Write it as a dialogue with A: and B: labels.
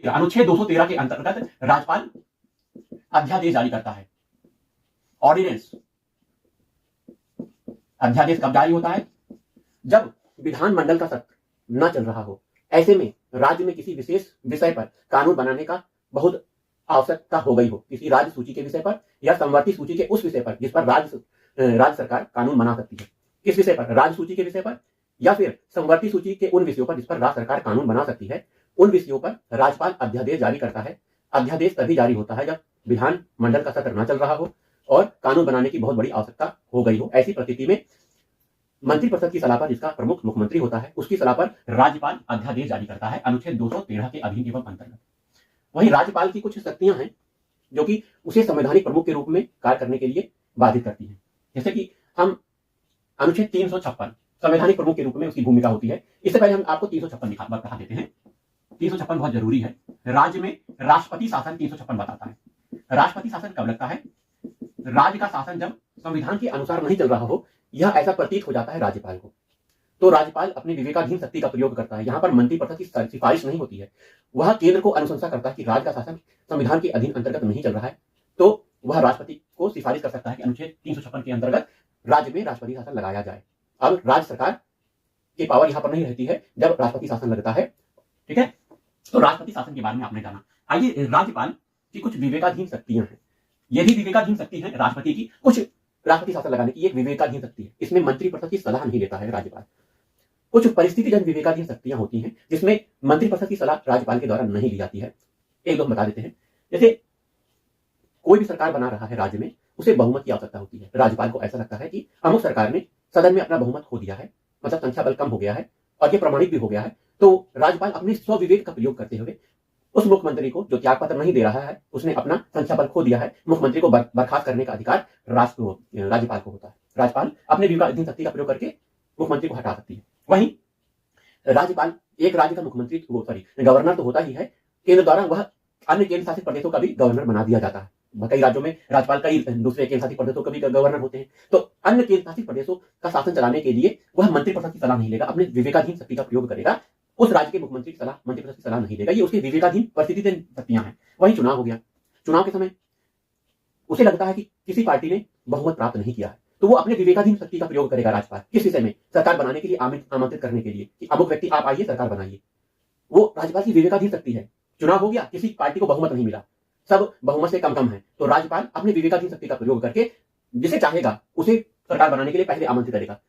A: अनुच्छेद 213 के अंतर्गत राज्यपाल अध्यादेश जारी करता है। ऑर्डिनेंस अध्यादेश कब जारी होता है? जब विधानमंडल का सत्र न चल रहा हो, ऐसे में राज्य में किसी विशेष विषय पर कानून बनाने का बहुत आवश्यकता हो गई हो, किसी राज्य सूची के विषय पर या संवर्ती सूची के उस विषय पर जिस पर राज्य सरकार कानून बना सकती है। किस विषय पर? राज्य सूची के विषय पर या फिर संवर्ती सूची के उन विषयों पर जिस पर राज्य सरकार कानून बना सकती है। उन विषयों पर राज्यपाल अध्यादेश जारी करता है। अध्यादेश तभी जारी होता है जब विधानमंडल का सत्र न चल रहा हो और कानून बनाने की बहुत बड़ी आवश्यकता हो गई हो। ऐसी परिस्थिति में मंत्रिपरिषद की सलाह पर, जिसका प्रमुख मुख्यमंत्री होता है, उसकी सलाह पर राज्यपाल अध्यादेश जारी करता है अनुच्छेद 213 के अधीन एवं अंतर्गत। वहीं राज्यपाल की कुछ शक्तियां हैं जो कि उसे संवैधानिक प्रमुख के रूप में कार्य करने के लिए बाधित करती हैं। जैसे कि हम अनुच्छेद 356 संवैधानिक प्रमुख के रूप में उसकी भूमिका होती है। इससे पहले हम आपको 356 बता देते हैं। 356 बहुत जरूरी है। राज्य में राष्ट्रपति शासन 356 बताता है। राष्ट्रपति शासन कब लगता है? राज्य का शासन जब संविधान के अनुसार नहीं चल रहा हो, यह ऐसा प्रतीत हो जाता है राज्यपाल को, तो राज्यपाल अपनी विवेकाधीन शक्ति का प्रयोग करता है। यहां पर मंत्रिपरिषद की सिफारिश नहीं होती है, वह केंद्र को अनुशंसा करता है कि राज्य का शासन संविधान के अधीन अंतर्गत नहीं चल रहा है, तो वह राष्ट्रपति को सिफारिश कर सकता है कि अनुच्छेद 356 के अंतर्गत राज्य में राष्ट्रपति शासन लगाया जाए। अब राज्य सरकार की पावर यहां पर नहीं रहती है जब राष्ट्रपति शासन लगता है। ठीक है, तो राष्ट्रपति शासन के बारे में आपने जाना। आइए, राज्यपाल की कुछ विवेकाधीन शक्तियां हैं। ये भी विवेकाधीन शक्ति है राष्ट्रपति की, कुछ राष्ट्रपति शासन लगाने की एक विवेकाधीन शक्ति है। इसमें मंत्रिपरिषद की सलाह नहीं लेता है राज्यपाल। कुछ परिस्थितिजन्य विवेकाधीन शक्तियां होती हैं जिसमें मंत्रिपरिषद की सलाह राज्यपाल के द्वारा नहीं ली जाती है। एक दो बता देते हैं। जैसे कोई भी सरकार बना रहा है राज्य में, उसे बहुमत की आवश्यकता होती है। राज्यपाल को ऐसा लगता है कि अमुक सरकार ने सदन में अपना बहुमत खो दिया है, मतलब संख्या बल कम हो गया है और यह प्रमाणित भी हो गया है, तो राज्यपाल अपने स्वविवेक का प्रयोग करते हुए उस मुख्यमंत्री को जो त्यागपत्र नहीं दे रहा है, उसने अपना संख्या बल खो दिया है, मुख्यमंत्री को बर्खास्त करने का अधिकार राज्यपाल को होता है। राज्यपाल अपने विवेकाधीन शक्ति का प्रयोग करके मुख्यमंत्री को हटा सकती है। वहीं राज्यपाल एक राज्य का मुख्यमंत्री गवर्नर तो होता ही है, केंद्र द्वारा वह अन्य केंद्र शासित प्रदेशों का भी गवर्नर बना दिया जाता है। कई राज्यों में राज्यपाल कई दूसरे केंद्र शासित प्रदेशों के भी गवर्नर होते हैं, तो अन्य केंद्र शासित प्रदेशों का शासन चलाने के लिए वह मंत्रिपरिषद की सलाह नहीं लेगा, अपने विवेकाधीन शक्ति का प्रयोग करेगा। उस राज्य के मुख्यमंत्री की सलाह मंत्रिपरिषद की सलाह नहीं देगा। ये उसकी विवेकाधीन परिस्थिति शक्तियां हैं। वही चुनाव हो गया, चुनाव के समय उसे लगता है कि किसी पार्टी ने बहुमत प्राप्त नहीं किया है, तो वो अपने विवेकाधीन शक्ति का प्रयोग करेगा राज्यपाल किस विषय में? सरकार बनाने के लिए आमंत्रित करने के लिए कि अमुक व्यक्ति आप आइए, सरकार बनाइए। वो राज्यपाल की विवेकाधीन शक्ति है। चुनाव हो गया, किसी पार्टी को बहुमत नहीं मिला, सब बहुमत से कम कम है, तो राज्यपाल अपने विवेकाधीन शक्ति का प्रयोग करके जिसे चाहेगा उसे सरकार बनाने के लिए पहले आमंत्रित करेगा।